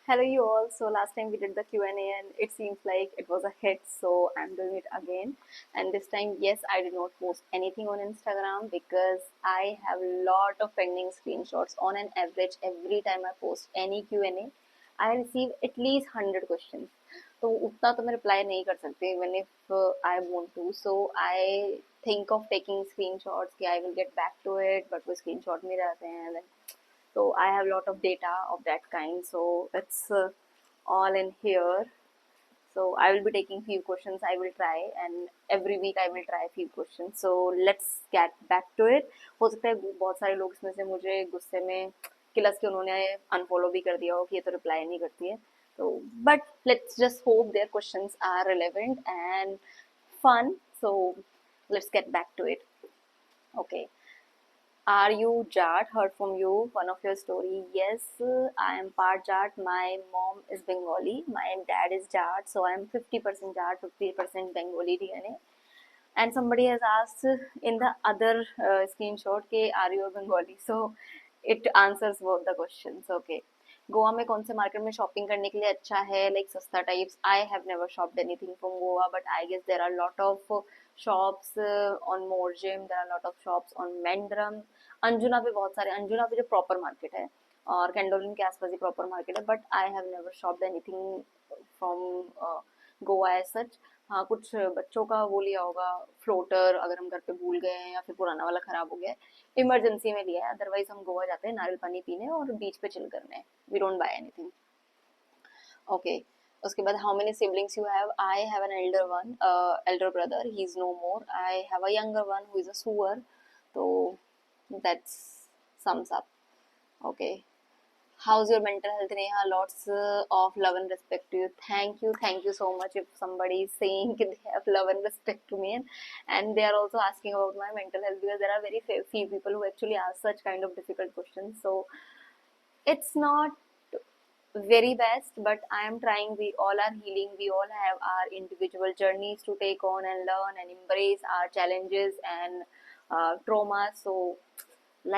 Hello, you all. So last time we did the Q&A and it seems like it was a hit. So I'm doing it again. And this time, yes, I did not post anything on Instagram because I have a lot of pending screenshots. On an average, every time I post any Q&A, I receive at least 100 questions. तो उतना तो मैं reply नहीं कर सकती even if I want to so I think of taking screenshots कि I will get back to it but वो screenshot में रहते हैं so I have a lot of data of that kind, so it's all in here. So I will be taking few questions. I will try, and every week I will try few questions. So let's get back to it. हो सकता है बहुत सारे लोग इसमें से मुझे गुस्से में किलस के उन्होंने अनफॉलो भी कर दिया हो कि ये तो रिप्लाई नहीं करती है. So, but let's just hope their questions are relevant and fun. So let's get back to it. Okay. Are you Jat? Heard from you, one of your story. Yes, I am part Jat. My mom is Bengali. My dad is Jat. So I am 50% Jat, 50% Bengali DNA. And somebody has asked in the other screenshot, ke, are you a Bengali? So it answers both the questions. Okay. Goa में कौन से market में shopping करने के लिए अच्छा है like सस्ता types I have never shopped anything from Goa but I guess there are lot of shops on Morjim there are lot of shops on Mandrem Anjuna पे बहुत सारे अंजुना पे जो प्रॉपर मार्केट है और कैंडोलिन के आसपास ही प्रॉपर मार्केट है but I have never shopped anything from Goa as such हाँ कुछ बच्चों का वो लिया होगा फ्लोटर अगर हम घर पे भूल गए हैं या फिर पुराना वाला खराब हो गया है इमरजेंसी में लिया है अदरवाइज हम गोवा जाते हैं नारियल पानी पीने और बीच पे चिल करने we don't buy anything okay उसके बाद how many siblings you have I have an elder brother he is no more I have a younger one who is a सुअर तो that's sums up okay how's your mental health Neha lots of love and respect to you thank you so much if somebody is saying they have love and respect to me and they are also asking about my mental health because there are very few people who actually ask such kind of difficult questions so it's not very best but I am trying we all are healing we all have our individual journeys to take on and learn and embrace our challenges and trauma so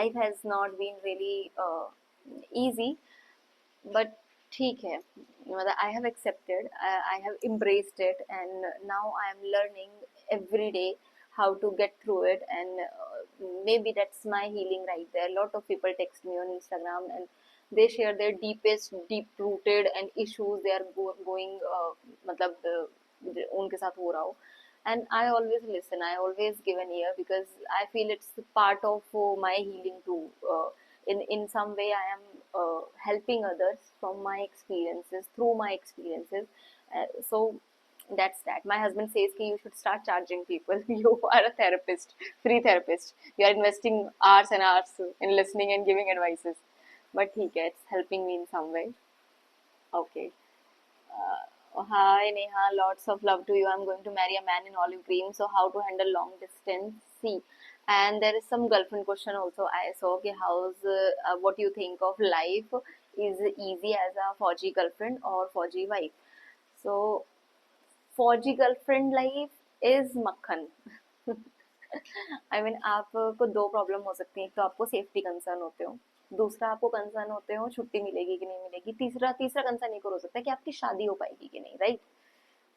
life has not been really easy but ठीक है मतलब I have accepted I have embraced it and now I am learning every day how to get through it and maybe that's my healing right there. A lot of people text me on Instagram and they share their deepest deep rooted and issues they are going मतलब उनके साथ हो रहा हो and I always listen I always give an ear because I feel it's part of my healing too in some way I am helping others from my experiences through my experiences so that's that my husband says ki you should start charging people you are a therapist free therapist you are investing hours and hours in listening and giving advices but theek hai it's helping me in some way okay hi Neha, lots of love to you. I'm going to marry a man in olive green. So how to handle long distance? See, and there is some girlfriend question also. I saw okay, how's what you think of life? Is it easy as a Fauji girlfriend or Fauji wife? So Fauji girlfriend life is makhan. I mean आपको दो problem हो सकती है एक तो आपको safety concern होते हो दूसरा आपको कंसर्न होते हो छुट्टी मिलेगी कि नहीं मिलेगी तीसरा तीसरा कंसर्न एक और हो सकता है कि आपकी शादी हो पाएगी कि नहीं राइट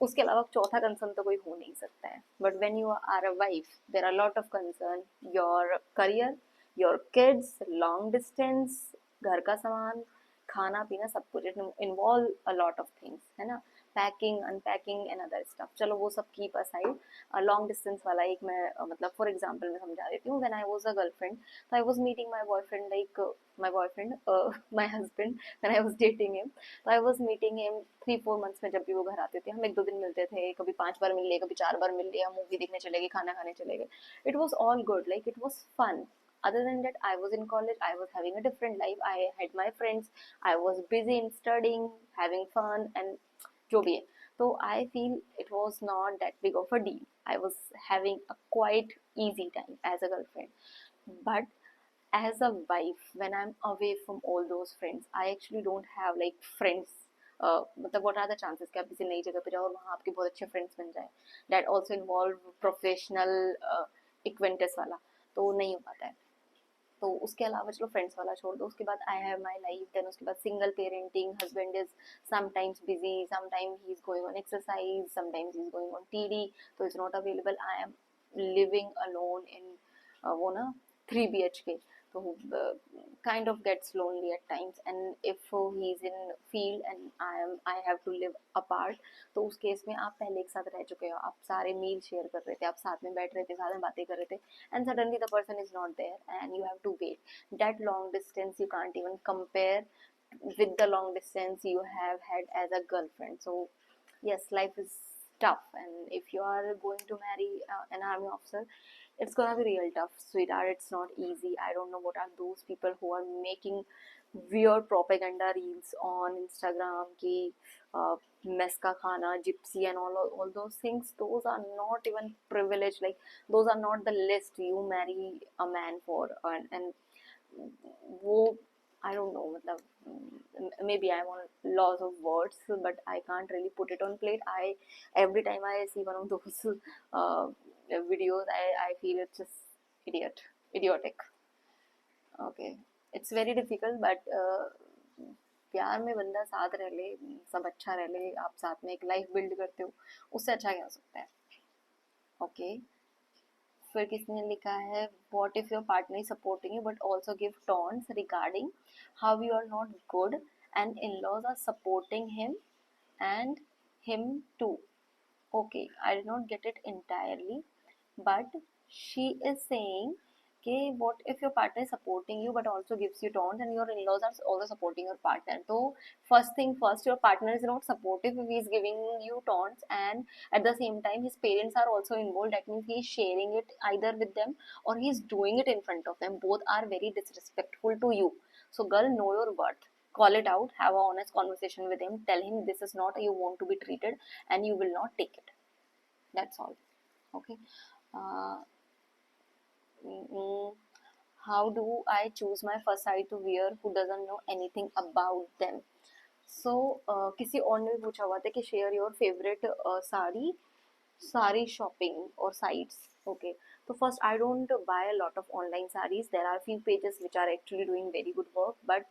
उसके अलावा चौथा कंसर्न तो कोई हो नहीं सकता है but when you are a wife there are lot of concern your career your kids long distance घर का सामान खाना पीना सब कुछ it involve a lot of things है ना packing unpacking and other stuff चलो वो सब कीप असाइड लॉन्ग डिस्टेंस वाला एक मैं मतलब फॉर एग्जांपल मैं समझा देती हूँ when I was a girlfriend तो I was meeting my boyfriend like my boyfriend my husband when I was dating him तो I was meeting him 3-4 months में जब भी वो घर आते थे हम 1-2 दिन मिलते थे कभी 5 बार मिल लिए कभी 4 बार मिल लिया मूवी देखने चले गए खाना खाने चले गए it was all good like it was fun other than that I was in college I was having a different life I had my friends I was busy in studying having fun and जो भी है तो I feel it was not that big of a deal I was having a quite easy time as a girlfriend but as a wife when I'm away from all those friends I actually don't have like friends मतलब what are the chances कि आप किसी नई जगह पे जाओ और वहाँ आपके बहुत अच्छे फ्रेंड्स बन जाए that also involve प्रोफेशनल इक्वेंटस वाला तो नहीं हो पाता है तो उसके अलावा चलो फ्रेंड्स वाला छोड़ दो, उसके बाद I have my life, then उसके बाद single parenting, husband is sometimes busy, sometime he is going on exercise, sometimes he is going on TD, तो it's not available, I am living alone in वो ना 3 BHK, so kind of gets lonely at times, and if he's in field and I have to live apart, तो उस case में आप पहले एक साथ रह चुके हो, आप सारे मील शेयर कर रहे थे, आप साथ में बैठ रहे थे, साथ में बातें कर रहे थे, and suddenly the person is not there and you have to wait. That long distance you can't even compare with the long distance you have had as a girlfriend. So yes, life is tough, and if you are going to marry an army officer, it's gonna be real tough, sweetheart. It's not easy. I don't know what are those people who are making weird propaganda reels on Instagram ki mess ka khana, gypsy, and all those things. Those are not even privilege. Like, those are not the list you marry a man for, and वो I don't know, मतलब maybe I'm on loss of words, but I can't really put it on plate. Every time I see one of those videos, I feel it's just idiotic. Okay, it's very difficult, but प्यार में बंदा साथ रह ले, सब अच्छा रह ले, आप साथ में एक लाइफ बिल्ड करते हो, उससे अच्छा क्या हो सकता है. ओके, फिर किसने लिखा है, what if your partner is supporting you but also give taunts regarding how you are not good and in laws are supporting him and him too. Okay, I did not get it entirely, but she is saying, okay, what if your partner is supporting you but also gives you taunts and your in-laws are also supporting your partner? So first thing first, your partner is not supportive if he is giving you taunts, and at the same time his parents are also involved. That means he is sharing it either with them or he is doing it in front of them. Both are very disrespectful to you. So girl, know your worth. Call it out, have an honest conversation with him, tell him this is not how you want to be treated and you will not take it. That's all. Okay. uh, how do I choose my first saree to wear who doesn't know anything about them? So किसी और ने भी पूछा हुआ था कि share your favourite sari shopping और sites. Okay, so first, I don't buy a lot of online sarees. There are few pages which are actually doing very good work, but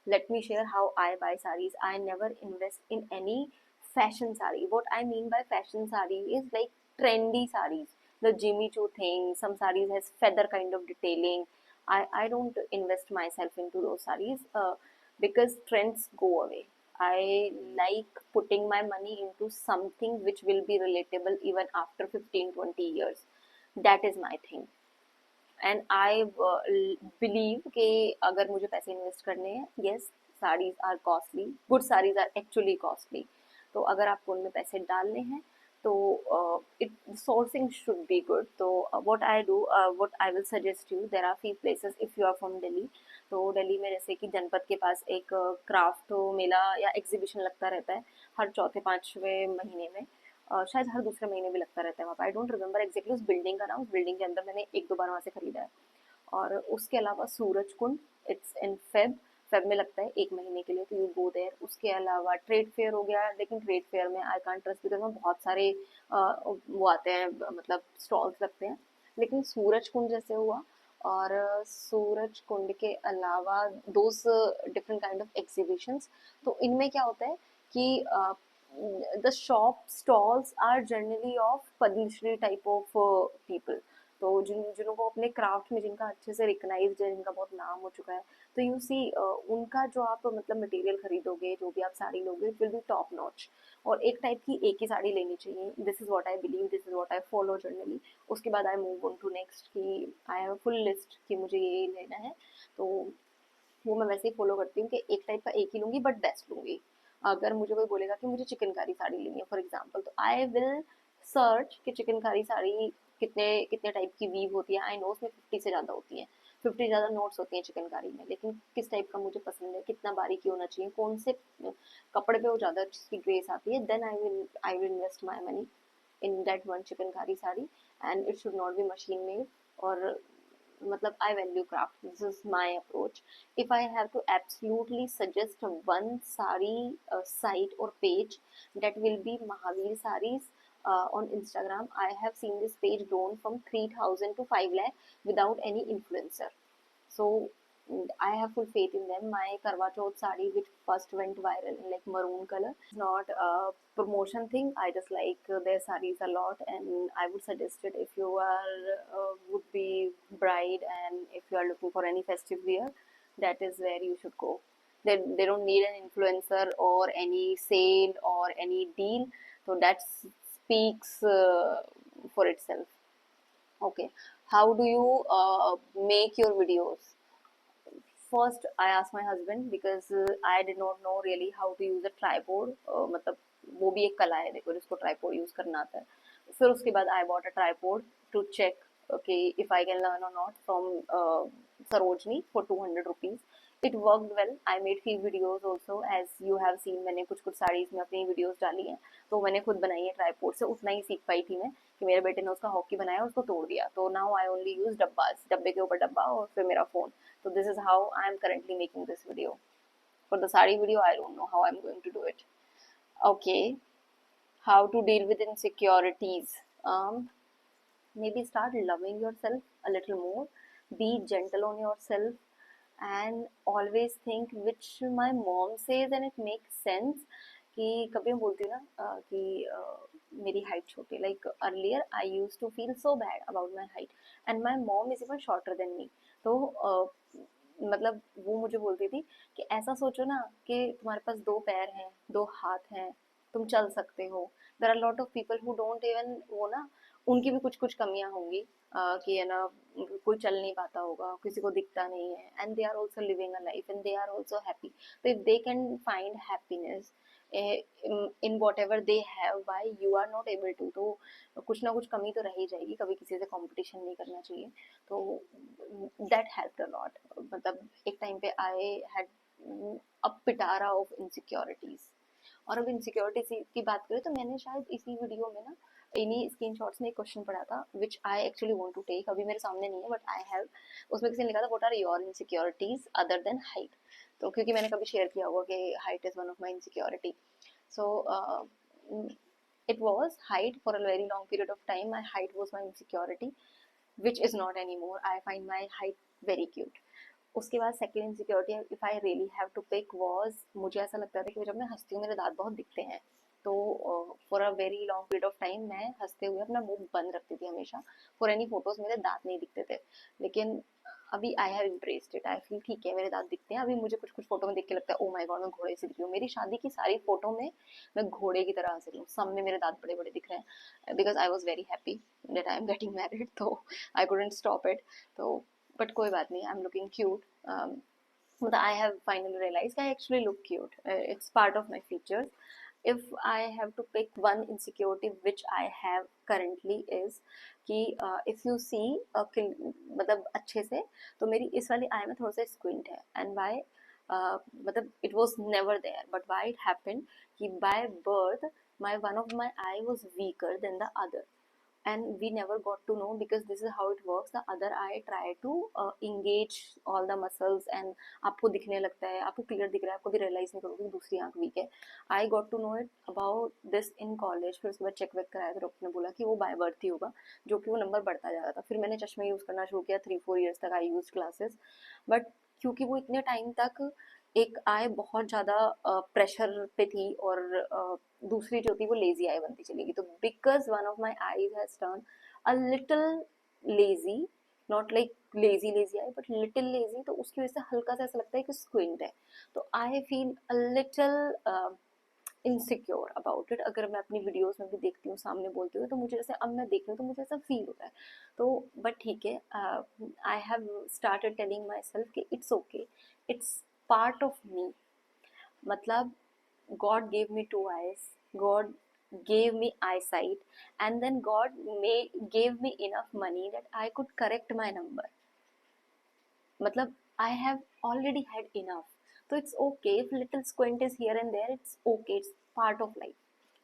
let me share how I buy sarees. I never invest in any fashion saree. What I mean by fashion saree is like trendy sarees, the Jimmy Choo thing. Some sarees has feather kind of detailing. I don't invest myself into those sarees because trends go away. I like putting my money into something which will be relatable even after 15-20 years. That is my thing. And I believe कि अगर मुझे पैसे invest करने हैं, yes, saris are costly, good saris are actually costly. तो अगर आपको उनमें पैसे डालने हैं तो it sourcing should be good. तो what I do, what I will suggest you, there are few places if you are from Delhi. तो दिल्ली में जैसे कि जनपद के पास एक क्राफ्ट मेला या एग्जीबिशन लगता रहता है हर चौथे पाँचवें महीने में. शायद हर दूसरे महीने भी लगता रहता है वहाँ पर. आई डोंट रिमेंबर एग्जैक्टली उस बिल्डिंग का नाम. उस बिल्डिंग के अंदर मैंने 1-2 बार वहाँ से खरीदा है. और उसके अलावा Suraj Kund, it's in Feb में लगता है 1 महीने के लिए, तो यू गो देयर. उसके अलावा ट्रेड फेयर हो गया, लेकिन ट्रेड फेयर में आई कांट ट्रस्ट बिकॉज में बहुत सारे वो आते हैं, मतलब स्टॉल्स लगते हैं. लेकिन सूरज कुंड जैसे हुआ, और सूरज कुंड के अलावा those different kind of exhibitions. तो इनमें क्या होता है कि the shop stalls are generally of Padmashri type of people. तो जिनको अपने क्राफ्ट में जिनका अच्छे से रिकग्नाइज्ड है, जिनका बहुत नाम हो चुका है, तो यू सी उनका जो आप मतलब मटेरियल खरीदोगे, जो भी आप साड़ी लोगे, it will be top notch. और एक टाइप की एक ही साड़ी लेनी चाहिए. This is what I believe, this is what I follow generally. उसके बाद I move on to next कि आई हैव फुल लिस्ट कि मुझे ये लेना है. तो वो मैं वैसे ही फॉलो करती हूँ कि एक टाइप का एक ही लूँगी, बट बेस्ट लूँगी. अगर मुझे कोई बोलेगा कि मुझे चिकनकारी साड़ी लेनी है फॉर एग्जांपल, तो आई विल सर्च कि चिकनकारी साड़ी कितने कितने टाइप की वीव होती है. आई नो उसमें 50 से ज़्यादा होती है, 50 ज़्यादा नोट्स होती हैं चिकनकारी में, लेकिन किस टाइप का मुझे पसंद है, कितना बारीकी होना चाहिए, कौन से कपड़े पे वो ज़्यादा अच्छी ग्रेस आती है, then I will invest my money in that one chikankari sari. And it should not be machine made. और मतलब I value craft. This is my approach. If I have to absolutely suggest one sari site or page, that will be Mahavir Sarees on Instagram. I have seen this page grown from 3,000 to 5 lakh without any influencer. So I have full faith in them. My Karwa Chauth sari, which first went viral in like maroon color, is not a promotion thing. I just like their saris a lot, and I would suggest it if you are would be bride and if you are looking for any festive wear. That is where you should go. They don't need an influencer or any sale or any deal. So that speaks for itself. Okay, how do you make your videos? First I asked my husband because I did not know really how to use a tripod. मतलब वो भी एक कला है देखो जिसको tripod use करना आता है. फिर उसके बाद I bought a tripod to check okay if I can learn or not from Sarojini for 200 rupees. It worked well. I made few videos also as you have seen. मैंने कुछ कुछ साड़ीज में अपनी वीडियोस डाली हैं तो मैंने खुद बनाई है ट्राइपॉड से. उतना ही सीख पाई थी मैं कि मेरे बेटे ने उसका हॉकी बनाया उसको तोड़ दिया. तो now I only use dabbas, डब्बे के ऊपर डब्बा और फिर मेरा phone. So this is how I am currently making this video. For the sari video, I don't know how I'm going to do it. Okay, how to deal with insecurities. Maybe start loving yourself a little more. Be gentle on yourself and always think which my mom says and it makes sense. कि कभी मैं बोलती हूँ ना कि मेरी height छोटी, like earlier I used to feel so bad about my height and my mom is even shorter than me. तो मतलब वो मुझे बोलती थी कि ऐसा सोचो ना कि तुम्हारे पास दो पैर हैं, दो हाथ हैं, तुम चल सकते हो. There are lot of people who don't even, वो ना उनकी भी कुछ कुछ कमियां होंगी कि है ना कोई चल नहीं पाता होगा, किसी को दिखता नहीं है, and they are also living a life and they are also happy. तो if they can find happiness in whatever they have why you are not able to, तो कुछ ना कुछ कमी तो रह ही जाएगी. कभी किसी से कंपटीशन नहीं करना चाहिए. तो दैट हेल्प्ड अ लॉट. मतलब एक टाइम पे I had a Pitara of insecurities. और अब इनसिक्योरिटी की बात करें तो मैंने शायद इसी वीडियो में ना इन्हीं स्क्रीनशॉट्स में एक क्वेश्चन पढ़ा था which I actually want to take. अभी मेरे सामने नहीं है बट आई हैव. उसमें किसी ने लिखा था what are your insecurities other than height. तो क्योंकि मैंने कभी शेयर किया होगा कि height is one of my insecurity. So it was height. For a very long period of time my height was my insecurity, which is not anymore. I find my height very cute. उसके बाद second insecurity if I really have to pick was, मुझे ऐसा लगता था कि जब मैं हंसती हूँ मेरे दांत बहुत दिखते हैं. तो for a very long period of time मैं हंसते हुए अपना मुंह बंद रखती थी हमेशा. फॉर एनी फोटोज मेरे दांत नहीं दिखते थे. लेकिन अभी I have impressed it. I feel ठीक है मेरे दांत दिखते हैं. अभी मुझे कुछ कुछ फोटो में देख के लगता है ओ माय गॉड मैं घोड़े से दिख रही हूँ. मेरी शादी की सारी फोटो में मैं घोड़े की तरह हंस रही हूँ. सब में मेरे दांत बड़े बड़े दिख रहे हैं because I was very happy that I am getting married. तो आई कुडंट स्टॉप इट. तो बट कोई बात नहीं, आई एम लुकिंग क्यूट. मतलब I have finally realized I actually look cute. It's part of my features. If I have to pick one insecurity which I have currently is कि if you see मतलब अच्छे से तो मेरी इस वाली आई में थोड़ा सा स्क्विंट है. एंड वाई मतलब it was never there but why it happened कि by birth my one of my eye was weaker than the other and we never got to know because this is how it works. The other eye try to engage all the muscles and आपको दिखने लगता है, आपको clear दिख रहा है, आपको भी रियलाइज नहीं करोगे दूसरी आंख वीक है. I got to know it about this in college. फिर उसके बाद चेक वेक कराया तो डॉक्टर ने बोला कि वो बाय बर्थ ही होगा, जो कि वो नंबर बढ़ता जा रहा था. फिर मैंने चश्मे यूज़ करना शुरू किया. 3-4 ईयर्स तक आई यूज ग्लासेस. बट क्योंकि वो इतने टाइम तक एक आई बहुत ज़्यादा प्रेशर पे थी और दूसरी जो थी वो लेजी आई बनती चली गई. तो because one of my eyes has turn a little lazy, not like lazy lazy I but little lazy, तो उसकी वजह से हल्का सा ऐसा लगता है कि स्क्विंट है. तो I feel a little insecure about it. अगर मैं अपनी वीडियोस में भी देखती हूँ सामने बोलती हूँ तो मुझे जैसे अब मैं देख रही हूँ तो मुझे ऐसा फील होता है. तो बट ठीक है, I have started telling myself कि it's okay, it's part of me. मतलब God gave me two eyes, God gave me eyesight, and then God gave me enough money that I could correct my number. मतलब I have already had enough. तो it's okay if little squint is here and there, it's okay, it's part of life.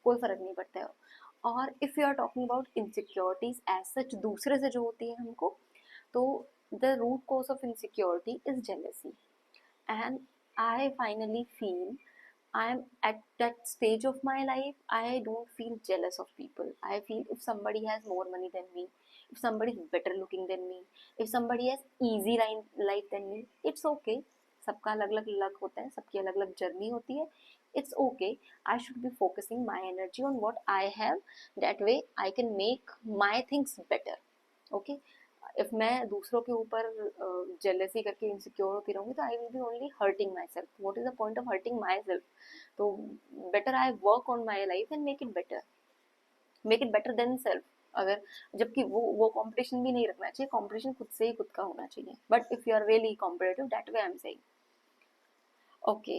कोई फर्क नहीं पड़ता है. और if you are talking about insecurities as such दूसरे से जो होती है हमको, तो the root cause of insecurity is jealousy. And I finally feel I am at that stage of my life. I don't feel jealous of people. I feel if somebody has more money than me, if somebody is better looking than me, if somebody has easy life than me, it's okay. सबका अलग अलग luck होता है, सबकी अलग अलग journey होती है. It's okay. I should be focusing my energy on what I have. That way I can make my things better. Okay. If मैं दूसरों के ऊपर जेलसी करके इनसिक्योर होती रहूंगी तो I will be only hurting myself. What is the point of hurting myself? तो better I work on my life and make it better than self. अगर जबकि वो कंपटीशन भी नहीं रखना चाहिए, कंपटीशन खुद से ही खुद का होना चाहिए. But if you are really competitive, that way I am saying. Okay.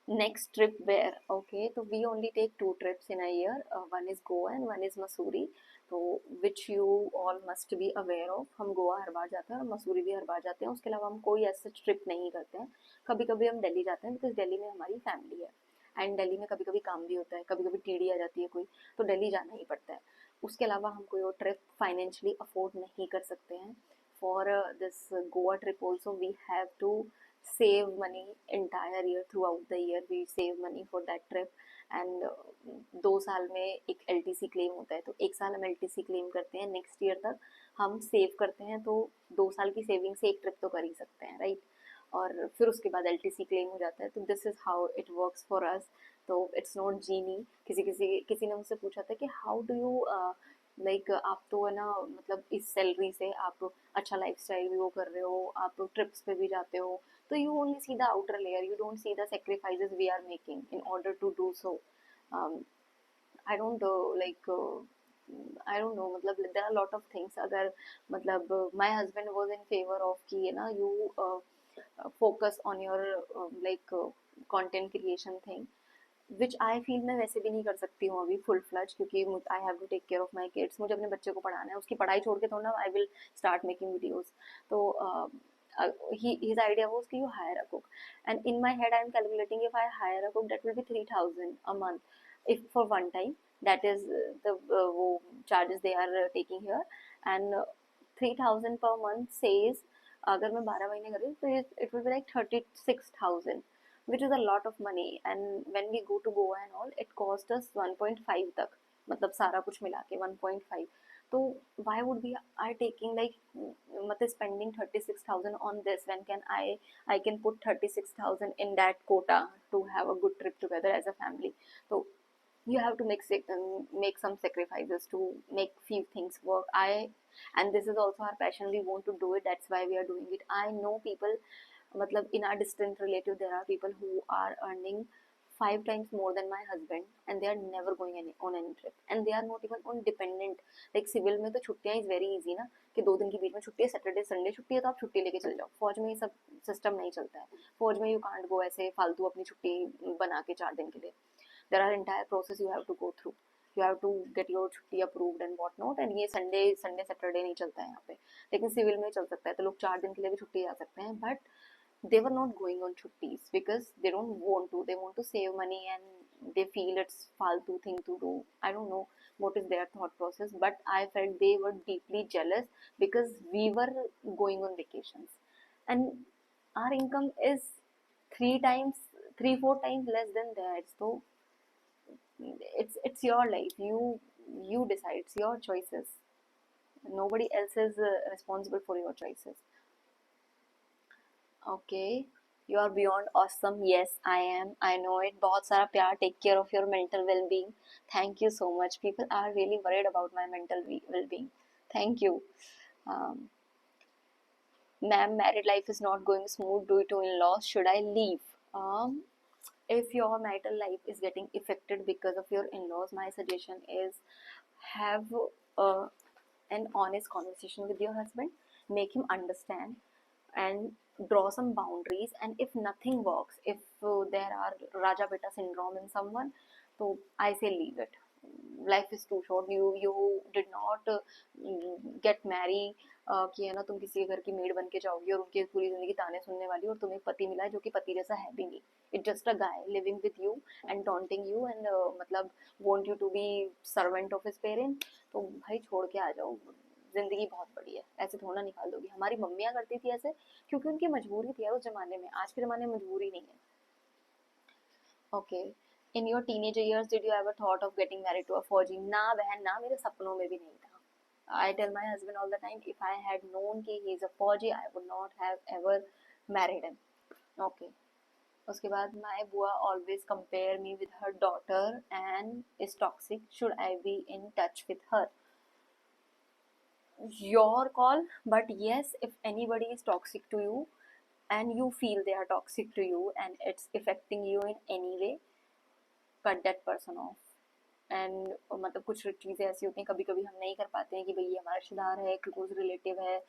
Next trip where? Okay, so we only take 2 trips in a year. One is Goa and one is Mussoorie. तो which you all must be aware of. हम गोवा हर बार जाते हैं और मसूरी भी हर बार जाते हैं. उसके अलावा हम कोई ऐसा ट्रिप नहीं करते हैं. कभी कभी हम दिल्ली जाते हैं बिकॉज दिल्ली में हमारी फैमिली है एंड दिल्ली में कभी कभी काम भी होता है, कभी कभी टीडी आ जाती है कोई, तो दिल्ली जाना ही पड़ता है. उसके अलावा हम कोई और ट्रिप फाइनेंशियली अफोर्ड नहीं कर सकते हैं. For this Goa trip also we have to save money entire year. Throughout the year we save money for that trip. And 2 साल में एक LTC क्लेम होता है, तो 1 साल हम LTC क्लेम करते हैं, नेक्स्ट ईयर तक हम सेव करते हैं, तो 2 साल की सेविंग से एक ट्रिप तो कर ही सकते हैं, राइट? और फिर उसके बाद LTC क्लेम हो जाता है. तो this is how it works for us. तो इट्स नॉट जीनी. किसी ने मुझसे पूछा था कि हाउ डू यू लाइक आप तो है ना, मतलब इस सैलरी से आप अच्छा लाइफस्टाइल भी वो कर रहे हो, आप ट्रिप्स पे भी जाते हो, so you only see the outer layer, you don't see the sacrifices we are making in order to do so. um, I don't I don't know, मतलब there are a lot of things. अगर मतलब my husband was in favor of कि है ना you focus on your content creation thing, which I feel मैं वैसे भी नहीं कर सकती हूँ अभी फुल फ्लज, क्योंकि I have to take care of my kids. मुझे अपने बच्चे को पढ़ाना है, उसकी पढ़ाई छोड़ के थोड़ा ना I will start making videos. तो his idea was कि you hire a cook, and in my head I am calculating if I hire a cook that will be 3,000 a month if for one time. That is the वो charges they are taking here. And 3,000 per month says अगर मैं 12 महीने कर रही हूँ तो it will be like 36,000, which is a lot of money. And when we go to Goa and all, it cost us 1.5 तक, मतलब सारा कुछ मिला के 1.5. तो why would we are taking like मतलब spending 36,000 on this when I can put 36,000 in that quota to have a good trip together as a family. So you have to make some sacrifices to make few things work. And this is also our passion, we want to do it, that's why we are doing it. I know people, मतलब in our distant relative there are people who are earning 5 times more than my husband and they are never going on any trip and they are not even on dependent. Like civil में तो छुट्टियां is very easy ना, कि 2 दिन के बीच में छुट्टी है, सैटरडे संडे छुट्टी है तो आप छुट्टी लेके चल जाओ. फौज में ये सब सिस्टम नहीं चलता है. फौज में यू कांट गो ऐसे फालतू अपनी छुट्टी बना के 4 दिन के लिए. there are entire process you have to go through. You have to get your छुट्टी approved and what not. and ये संडे सैटरडे नहीं चलता है यहाँ पे, लेकिन सिविल में चल सकता है. तो लोग 4 दिन के लिए भी छुट्टी जा सकते हैं. But they were not going on chuttis because they don't want to, they want to save money and they feel it's faltu thing to do. I don't know what is their thought process, but I felt they were deeply jealous because we were going on vacations and our income is 3 4 times less than theirs. So it's your life, you decide, it's your choices, nobody else is responsible for your choices. Okay, you are beyond awesome. Yes, I am, I know it. बहुत सारा प्यार. Take care of your mental well-being. Thank you so much. People are really worried about my mental well-being. Thank you. um, Ma'am, married life is not going smooth due to in-laws, should I leave? If your marital life is getting affected because of your in-laws, my suggestion is have uh, an honest conversation with your husband, make him understand and draw some boundaries. And if nothing works, if there are raja beta syndrome in someone, so I say leave it. Life is too short. You did not get married कि है ना तुम किसी के घर की made बन के जाओगी और उनकी पूरी जिंदगी ताने सुनने वाली, और तुम्हें पति मिला है जो कि पति जैसा है भी नहीं. It just a guy living with you and taunting you एंड मतलब want you to be servant of his parent. तो भाई छोड़ के आ जाओ, जिंदगी बहुत बड़ी है, ऐसे थोड़ा निकाल दोगी. हमारी मम्मियाँ करती थी ऐसे क्योंकि उनकी मजबूरी थी यार उस जमाने में. आज के जमाने में मजबूरी नहीं है. Okay. In your teenage years did you ever thought of getting married to a फौजी? ना बहन ना, मेरे सपनों में भी नहीं था. I tell my husband all the time, if I had known कि he is a फौजी, I would not have ever married him. Okay. उसके बाद my बुआ always compare me with her daughter and is toxic. Should I be in touch with her? Your call, but yes, if anybody is toxic to you and you feel they are toxic to you and it's affecting you in any way, cut that person off. And मतलब कुछ चीज़ें ऐसी होती हैं कभी कभी हम नहीं कर पाते हैं कि भाई ये हमारा रिश्तेदार है, क्लोज रिलेटिव है,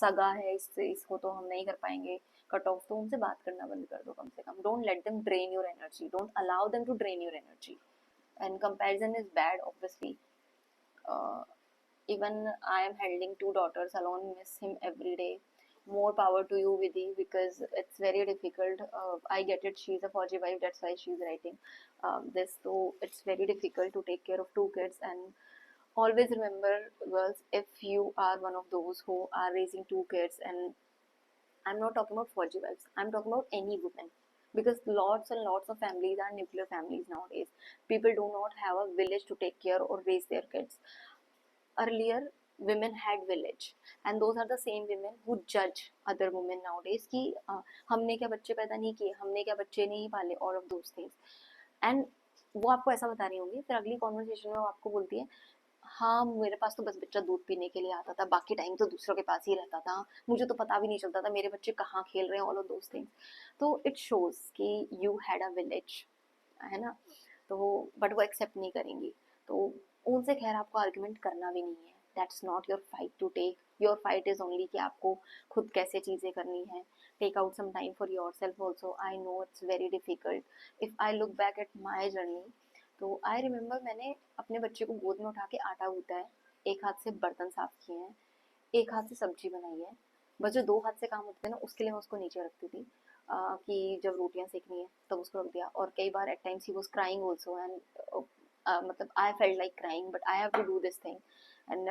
सगा है, इसको तो हम नहीं कर पाएंगे कट ऑफ, तो उनसे बात करना बंद कर दो कम से कम. Don't let them drain your energy, don't allow them to drain your energy. And comparison is bad obviously. Even I am handling two daughters alone, miss him every day. More power to you, Vidhi, because it's very difficult. I get it, she's a Fauji wife, that's why she's writing this. So it's very difficult to take care of two kids. And always remember, girls, if you are one of those who are raising two kids, and I'm not talking about Fauji wives, I'm talking about any woman. Because lots and lots of families are nuclear families nowadays. People do not have a village to take care or raise their kids. Earlier women had village, and those are the same women who judge other women nowadays कि हमने क्या बच्चे पैदा नहीं किए, हमने क्या बच्चे नहीं पाले, all of those things. And वो आपको ऐसा बता रही होंगी, फिर अगली कॉन्वर्सेशन में वो आपको बोलती है, हाँ मेरे पास तो बस बच्चा दूध पीने के लिए आता था, बाकी टाइम तो दूसरों के पास ही रहता था, मुझे तो पता भी नहीं चलता था मेरे बच्चे कहाँ खेल रहे हैं, ऑल ऑफ दोज थिंग्स. तो इट शोज कि यू हैड अ विलेज, है ना. तो बट वो एक्सेप्ट नहीं करेंगी, तो उनसे खैर आपको आर्ग्यूमेंट करना भी नहीं है. That's not your fight to take. Your fight is only कि आपको खुद कैसे चीज़ें करनी है. Take out some time for yourself also. I know it's very difficult. If I look back at my journey, तो आई रिमेंबर मैंने अपने बच्चे को गोद में उठा के आटा गूंथा है, एक हाथ से बर्तन साफ किए हैं, एक हाथ से सब्जी बनाई है. बस जो दो हाथ से काम होते हैं ना, उसके लिए मैं उसको नीचे रखती थी. कि जब रोटियां सेकनी है तब उसको रख दिया. और कई बार at times he was crying also, and मतलब I felt like crying, but I have to do this thing. And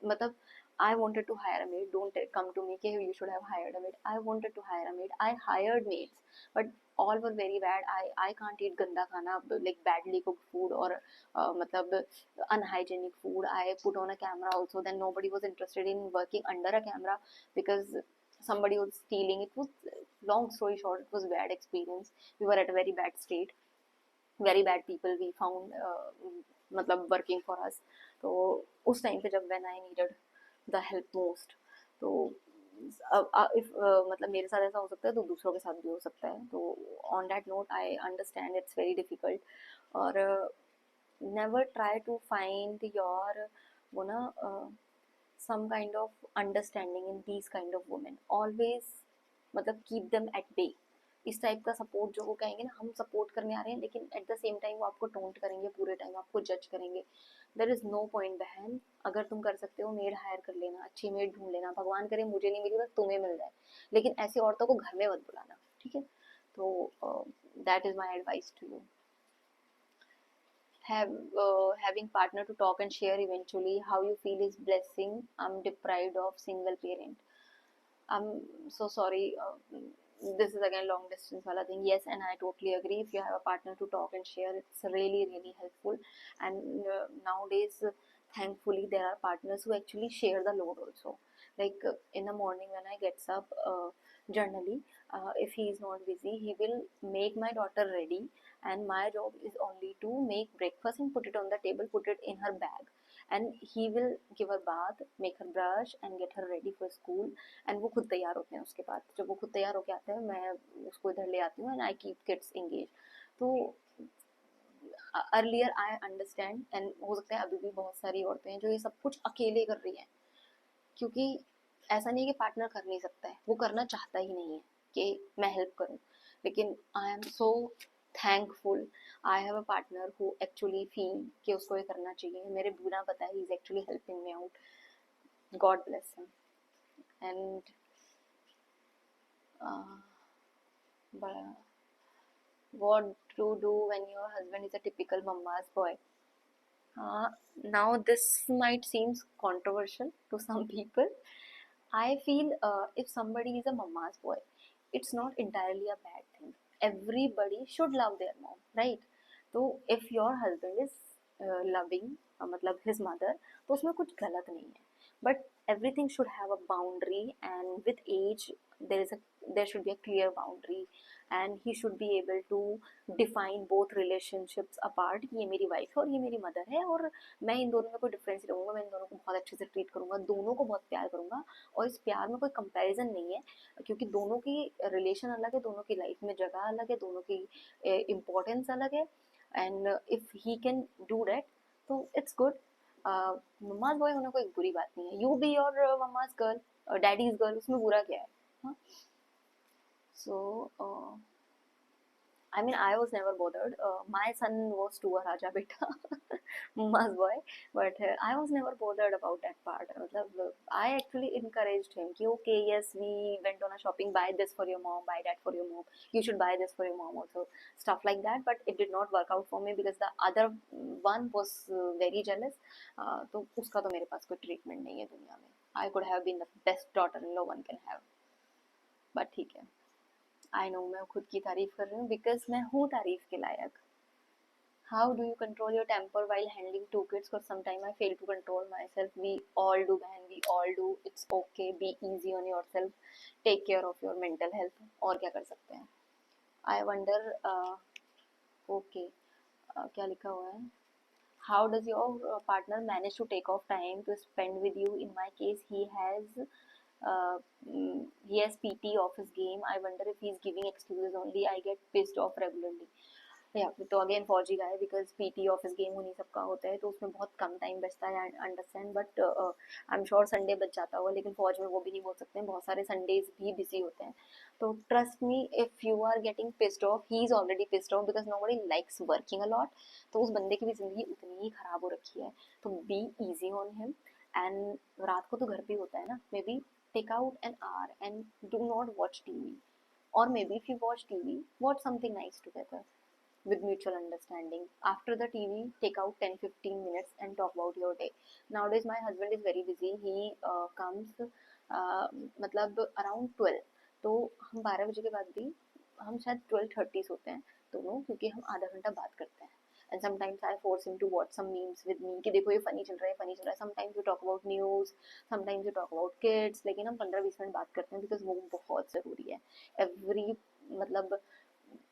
मतलब I wanted to hire a maid. Don't come to me, okay, you should have hired a maid. I wanted to hire a maid. I hired maids, but all were very bad. I can't eat ganda khana, like badly cooked food, or matlab unhygienic food. I put on a camera also, then nobody was interested in working under a camera because somebody was stealing. It was, long story short, it was bad experience. We were at a very bad state, very bad people we found मतलब working for us. तो उस time पे जब when I needed the help most, तो if मतलब मेरे साथ ऐसा हो सकता है तो दूसरों के साथ भी हो सकता है. तो on that note I understand it's very difficult. और never try to find your वो ना some kind of understanding in these kind of women. Always मतलब keep them at bay. इस टाइप का सपोर्ट जो वो कहेंगे ना, हम सपोर्ट करने आ रहे हैं, लेकिन एट द सेम टाइम वो आपको टोंट करेंगे पूरे टाइम, आपको जज करेंगे. देयर इज नो पॉइंट बहन. अगर तुम कर सकते हो मेड हायर कर लेना, अच्छी मेड ढूंढ लेना. भगवान करे मुझे नहीं मिली, बस तुम्हें मिल जाए, लेकिन ऐसी औरतों को घर में मत बुलाना, ठीक है. तो that is my advice to you. Having partner to talk and share eventually. How you feel is blessing. I'm deprived of single parent. I'm so sorry. This is again long distance wala thing. Yes, and I totally agree. If you have a partner to talk and share, it's really really helpful. And nowadays, thankfully, there are partners who actually share the load also. Like in the morning when I gets up, generally, if he is not busy, he will make my daughter ready, and my job is only to make breakfast and put it on the table, put it in her bag, and he will give her bath, make her brush and get her ready for school. And वो खुद तैयार होते हैं. उसके बाद जब वो खुद तैयार होके आते हैं, मैं उसको इधर ले आती हूँ, and I keep kids engage. तो अर्लियर आई अंडरस्टैंड, एंड हो सकता है अभी भी बहुत सारी औरतें हैं जो ये सब कुछ अकेले कर रही हैं, क्योंकि ऐसा नहीं है कि पार्टनर कर नहीं सकता है, वो करना चाहता ही नहीं है कि मैं हेल्प करूँ. लेकिन I am so thankful I have a partner who actually feel कि उसको ये करना चाहिए. मेरे बिना बताए he is actually helping me out. God bless him. And what to do when your husband is a typical mama's boy. Now this might seem controversial to some people. I feel if somebody is a mama's boy, it's not entirely a bad thing. Everybody should love their mom, right? तो if your husband is loving मतलब his mother, तो उसमें कुछ गलत नहीं है. but everything should have a boundary, and with age there should be a clear boundary, and he should be able to define both relationships apart. ये मेरी wife है और ये मेरी मदर है, और मैं इन दोनों में कोई डिफरेंस नहीं रखूंगा, मैं इन दोनों को बहुत अच्छे से ट्रीट करूंगा, दोनों को बहुत प्यार करूंगा, और इस प्यार में कोई कंपैरिजन नहीं है, क्योंकि दोनों की रिलेशन अलग है, दोनों की लाइफ में जगह अलग है, दोनों की इम्पोर्टेंस अलग है, and if he can do that तो इट्स गुड। मम्माज बॉय होना कोई बुरी बात नहीं है, you be your mamma's girl, daddies girl, उसमें बुरा क्या है? हाँ, so I mean, I was never bothered. My son was too a Raja beta, mama's boy, but I was never bothered about that part. I actually encouraged him कि okay, yes, we went on a shopping, buy this for your mom, buy that for your mom. You should buy this for your mom also, stuff like that. But it did not work out for me because the other one was very jealous. तो उसका तो मेरे पास कोई treatment नहीं है दुनिया में. I could have been the best daughter-in-law one can have, but ठीक है. आई नो मैं खुद की तारीफ कर रही हूँ बिकॉज मैं हूँ तारीफ के लायक। How do you control your temper while handling two kids? For some time I fail to control myself. We all do बहन, we all do. It's okay, be easy on yourself, take care of your mental health. और क्या कर सकते हैं? I wonder, okay क्या लिखा हुआ है? How does your partner manage to take off time to spend with you? In my case, uh, he has PT of his game. I wonder if he's giving excuses only. I get pissed off regularly. या फिर तो again फौजी का है, because PT office game उन्हीं सबका होता है, तो उसमें बहुत कम टाइम बचता है, understand, but I am sure Sunday बच जाता होगा, लेकिन फौज में वो भी नहीं बोल सकते हैं, बहुत सारे संडेज भी बिजी होते हैं। तो trust me, if you are getting pissed off, he is already pissed off because nobody likes working a lot, तो उस बंदे की भी जिंदगी उतनी ही खराब हो रखी है। तो be easy on him, and रात को तो घर पे होता है ना, maybe take out an hour and do not watch TV, or maybe if you watch TV, watch something nice together with mutual understanding. After the TV, take out 10-15 minutes and talk about your day. Nowadays my husband is very busy. He comes मतलब around 12, तो हम 12 बजे के बाद भी हम शायद 12:30 सोते हैं दोनों, क्योंकि हम आधा घंटा बात करते हैं। And sometimes I force him to watch some memes with me कि देखो ये फनी चल रहा है, फनी चल रहा है। Sometimes we talk about news, sometimes we talk about kids, लेकिन हम 15-20 मिनट बात करते हैं, बिकॉज वो बहुत ज़रूरी है। एवरी मतलब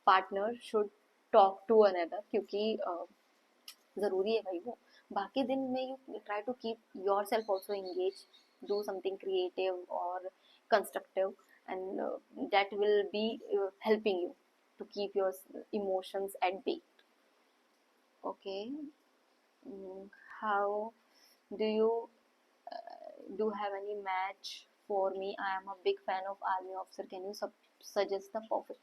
partner should talk to another, क्योंकि ज़रूरी है भाई वो। बाकी दिन में you try to keep yourself also engage, do something creative और constructive, and that will be helping you to keep your emotions at bay. Okay. How do you do have any match for me? I am a big fan of army officer. Can you suggest the perfect?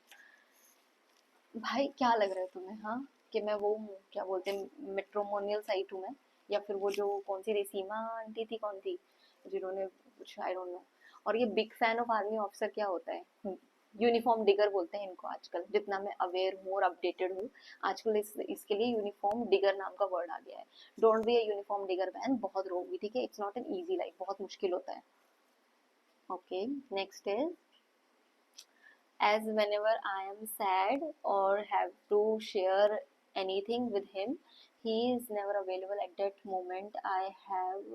भाई क्या लग रहा है तुम्हें, हाँ, कि मैं वो हूँ, क्या बोलते हैं, मेट्रोमोनियल साइट हूँ मैं, या फिर वो जो कौन सी सीमा आंटी थी, कौन थी जिन्होंने कुछ, आई डोंट नो। और ये big fan of army officer क्या होता है? यूनिफॉर्म डिगर बोलते हैं इनको आजकल, जितना मैं अवेयर हूँ और अपडेटेड हूँ। आजकल इसके लिए यूनिफॉर्म डिगर नाम का वर्ड आ गया है। Don't be a uniform digger man, बहुत रोगी, ठीक है? It's not an easy life, बहुत मुश्किल होता है। Okay, next is, as whenever I am sad or have to share anything with him, he is never available at that moment. I have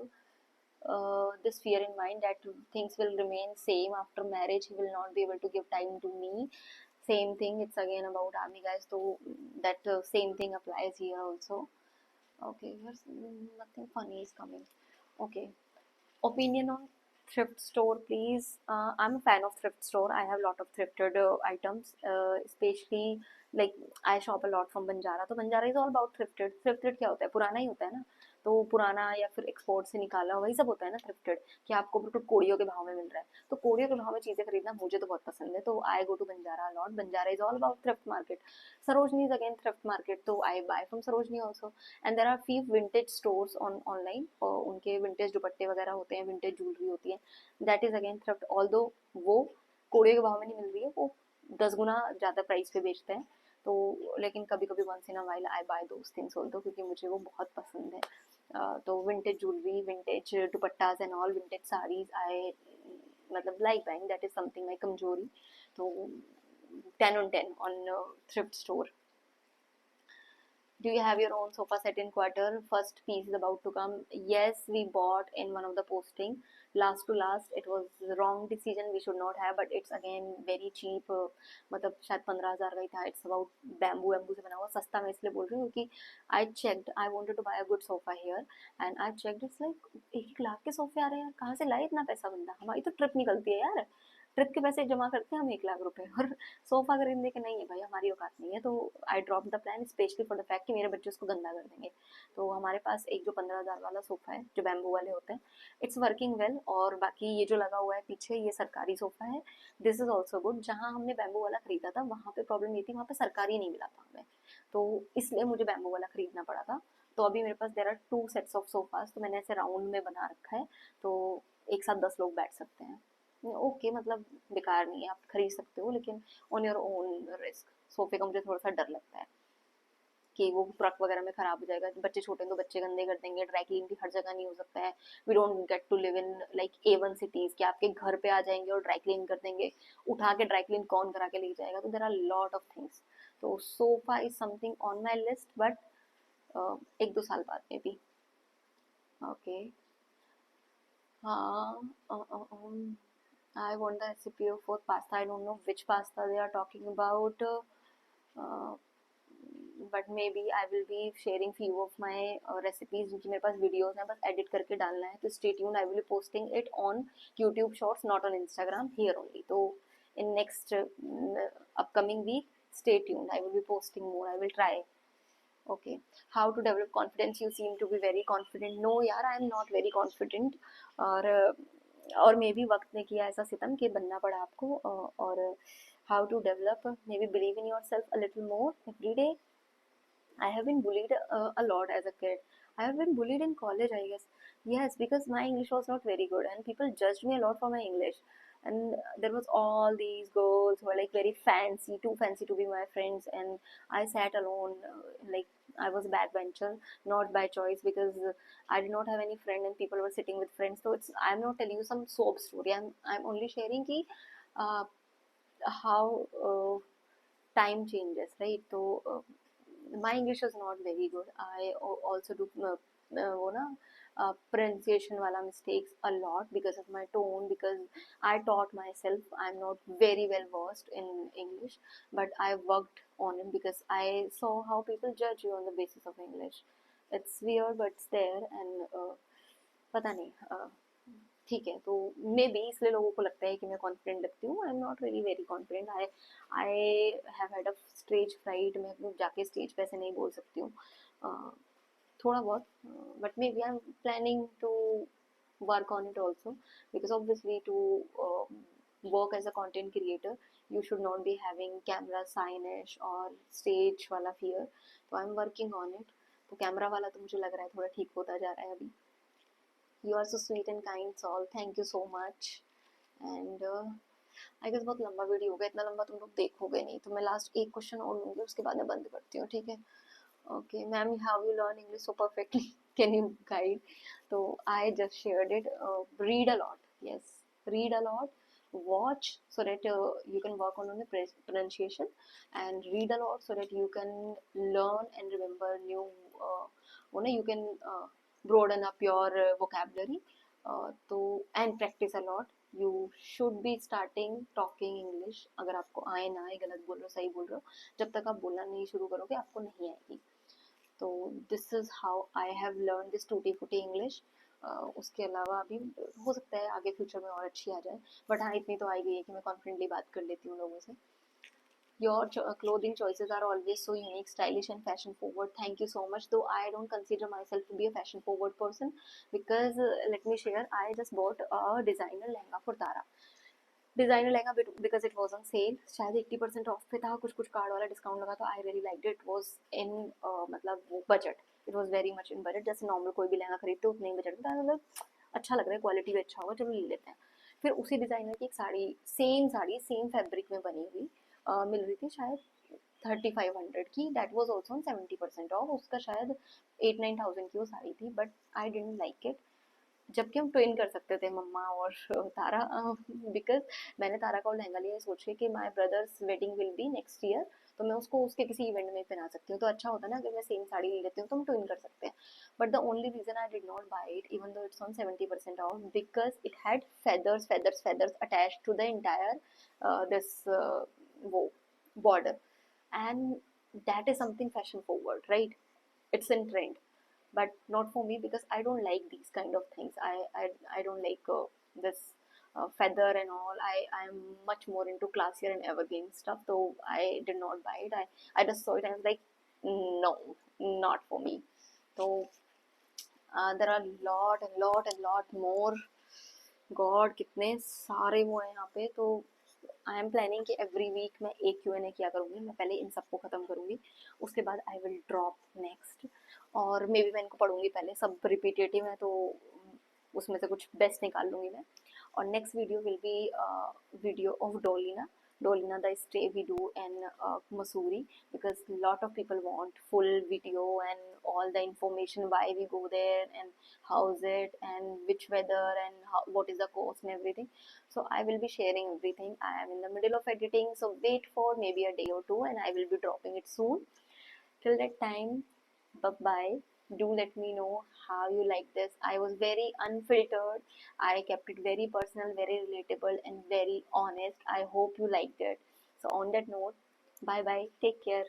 this fear in mind that things will remain same after marriage. He will not be able to give time to me. Same thing, it's again about army guys, so that same thing applies here also. Okay, here's nothing funny is coming. Okay, opinion on thrift store please. I'm a fan of thrift store. I have a lot of thrifted items, especially like I shop a lot from Banjara. तो Banjara is all about thrifted. Thrifted क्या होता है? पुराना ही होता है ना, तो पुराना या फिर एक्सपोर्ट से निकाला वही सब होता है ना thrifted, कि आपको बिल्कुल कोड़ियों के भाव में मिल रहा है। तो कोड़ियों के भाव में चीज़ें खरीदना मुझे तो बहुत पसंद है, तो I go to Banjara lot. Banjara is all about thrift market. Sarojini is again thrift market, तो I buy from Sarojini also. And there are few vintage stores on online, और उनके विंटेज दुपट्टे वगैरह होते हैं, विंटेज ज्वेलरी होती है, that is again thrift. Although वो कोड़ियों के भाव में नहीं मिल रही है, वो 10 गुना ज़्यादा प्राइस पे बेचते हैं, तो लेकिन कभी कभी once in a while I buy those things although, क्योंकि मुझे वो बहुत पसंद है। तो vintage jewellery, vintage dupattas and all, vintage saris I मतलब like buying, that is something my कमजोरी। तो 10 on 10 on thrift store. Do you have your own sofa set in quarter? First piece is about to come. Yes, we bought in one of the posting. Last to last, it was the wrong decision. We should not have, but it's again very cheap. मतलब शायद 15,000 का ही था. It's about bamboo से बना हुआ. सस्ता मैं इसलिए बोल रही हूँ क्योंकि I checked. I wanted to buy a good sofa here, and I checked. It's like 1 lakh के सोफे आ रहे हैं यार. कहाँ से लाए इतना पैसा बंदा? हमारी तो ट्रिप निकलती है यार. ट्रिप के पैसे जमा करते हैं हम 1 लाख रुपए और सोफा खरीदने के नहीं है भाई, हमारी औकात नहीं है. तो I drop the plan specially for the fact कि मेरे बच्चे उसको गंदा कर देंगे. तो हमारे पास एक जो 15,000 वाला सोफा है जो बैम्बू वाले होते हैं, इट्स वर्किंग वेल. और बाकी ये जो लगा हुआ है पीछे, ये सरकारी सोफा है. This is also good. जहाँ हमने बैम्बू वाला खरीदा था वहाँ पे प्रॉब्लम ये थी, वहाँ पे सरकारी नहीं मिला था हमें, तो इसलिए मुझे बैम्बू वाला खरीदना पड़ा था. तो अभी मेरे पास there are 2 sets of sofas. तो मैंने ऐसे राउंड में बना रखा है, तो एक साथ 10 लोग बैठ सकते हैं. ओके, मतलब बेकार नहीं है, आप खरीद सकते हो, लेकिन ऑन योर ओन रिस्क. सोफे का मुझे थोड़ा सा डर लगता है कि वो ट्रक वगैरह में खराब हो जाएगा. बच्चे छोटे हैं तो बच्चे गंदे कर देंगे. ड्राई क्लीन भी हर जगह नहीं हो सकता है. We don't get to live in like A1 cities कि आपके घर पे आ जाएंगे और ड्राई क्लीन कर देंगे. उठा के ड्राई क्लीन कौन करा के ले जाएगा? तो there are lot of things. तो sofa is something on my list, but 1-2 साल बाद में भी. ओके. हाँ. I want the recipe for pasta. I don't know which pasta they are talking about, uh, but maybe I will be sharing few of my recipes जिनकी मेरे पास videos हैं, बस edit करके डालना है. तो stay tuned. I will be posting it on YouTube Shorts, not on Instagram, here only. तो in next upcoming week, stay tuned. I will be posting more. I will try. Okay. How to develop confidence? You seem to be very confident. No यार, I am not very confident. और may be वक्त ने किया ऐसा सितम कि बनना पड़ा आपको. और how to develop? Maybe believe in yourself a little more every day. I have been bullied a lot as a kid. I have been bullied in college, I guess. Yes, because my English was not very good, and people judged me a lot for my English. And there was all these girls who were like very fancy, too fancy to be my friends, and I sat alone, like I was a backbencher, not by choice, because I did not have any friend, and people were sitting with friends. So it's, I'm not telling you some soap story. I'm only sharing ki uh, how time changes, right? So my English is not very good. I also do वो ना pronunciation वाला mistakes a lot because of my tone, because I taught myself. I'm not very well versed in English, but I worked on it because I saw how people judge you on the basis of English. It's weird, but it's there. And पता नहीं, ठीक है. तो may be इसलिए लोगों को लगता है कि मैं कॉन्फिडेंट लगती हूँ. I am not really very confident. I have had a stage fright. मैं अपने जाके स्टेज पे ऐसे नहीं बोल सकती हूँ. थोड़ा बहुत, but maybe I am planning to work on it also, because obviously to work as a content creator you should not be having camera signage or stage वाला fear. तो I'm working on it. तो camera वाला तो मुझे लग रहा है थोड़ा ठीक होता जा रहा है अभी. You are so sweet and kind soul. Thank you so much. And I guess बहुत लंबा वीडियो हो गया. इतना लंबा तुम लोग देखोगे नहीं, तो मैं लास्ट एक क्वेश्चन और लूँगी, उसके बाद मैं बंद करती हूँ, ठीक है? Okay ma'am, how you learn English so perfectly, can you guide? तो I just shared it. Read a lot. Yes, read a lot. Watch so that you can work on the pronunciation, and read a lot so that you can learn and remember new you can broaden up your vocabulary. तो and practice a lot. You should be starting talking English. अगर आपको आए ना आए, गलत बोल रहे हो सही बोल रहे हो, जब तक आप बोलना नहीं शुरू करोगे आपको नहीं आएगी. तो this is how I have learn this टूटी फूटी इंग्लिश. उसके अलावा अभी हो सकता है आगे फ्यूचर में और अच्छी आ जाए, बट हाँ इतनी तो आई गई है कि मैं कॉन्फिडेंटली बात कर लेती हूँ लोगों से. Your clothing choices are always so unique, stylish, and fashion forward. Thank you so much. Though I don't consider myself to be a fashion forward person, because let me share, I just bought a designer lehenga for Tara. Designer lehenga because it was on sale. शायद 80% of पे था, कुछ कुछ card वाला discount लगा. तो I really like it. Was in मतलब वो budget. It was very much in budget. जैसे नॉर्मल कोई भी लहंगा खरीदते उतने ही बजट में, मतलब अच्छा लग रहा है, क्वालिटी भी अच्छा होगा, चलो ले लेते हैं. फिर उसी डिजाइनर की एक साड़ी सेम फैब्रिक में बनी हुई मिल रही थी, शायद 3500 की. That was also on 70% off. उसका शायद 8-9 थाउजेंड की वो साड़ी थी, but I didn't like it. जबकि हम ट्विन कर सकते थे मम्मा और तारा, बिकॉज मैंने तारा का लहंगा लिया सोच के कि my brother's wedding will be next year, तो मैं उसको उसके किसी इवेंट में पहना सकती हूँ, तो अच्छा होता है ना अगर मैं सेम साड़ी ले लेती हूँ तो हम ट्विन कर सकते हैं. But the only reason I did not buy it even though it's on 70% off, because it had feathers attached to the entire this वो border, and that is something fashion forward, right? It's in trend, but not for me because I don't like these kind of things. I don't like this feather and all. I'm much more into classier and evergreen stuff, so I did not buy it. I just saw it and I was like, no, not for me. So there are lot more. God कितने सारे वो हैं यहाँ पे. तो आई am planning कि every week मैं एक Q&A किया करूँगी. मैं पहले इन सबको ख़त्म करूँगी, उसके बाद आई विल ड्रॉप नेक्स्ट. और मे बी मैं इनको पढ़ूंगी पहले, सब रिपीटेटिव है तो उसमें से कुछ बेस्ट निकाल लूँगी मैं. और next video will be video of Dolina, the stay we do in Mussoorie, because lot of people want full video and all the information why we go there and how's it and which weather and what is the cost and everything. So I will be sharing everything. I am in the middle of editing, so wait for maybe a day or two and I will be dropping it soon. Till that time, bye bye. Do let me know how you like this. I was very unfiltered. I kept it very personal, very relatable, and very honest. I hope you liked it. So, on that note, bye bye. Take care.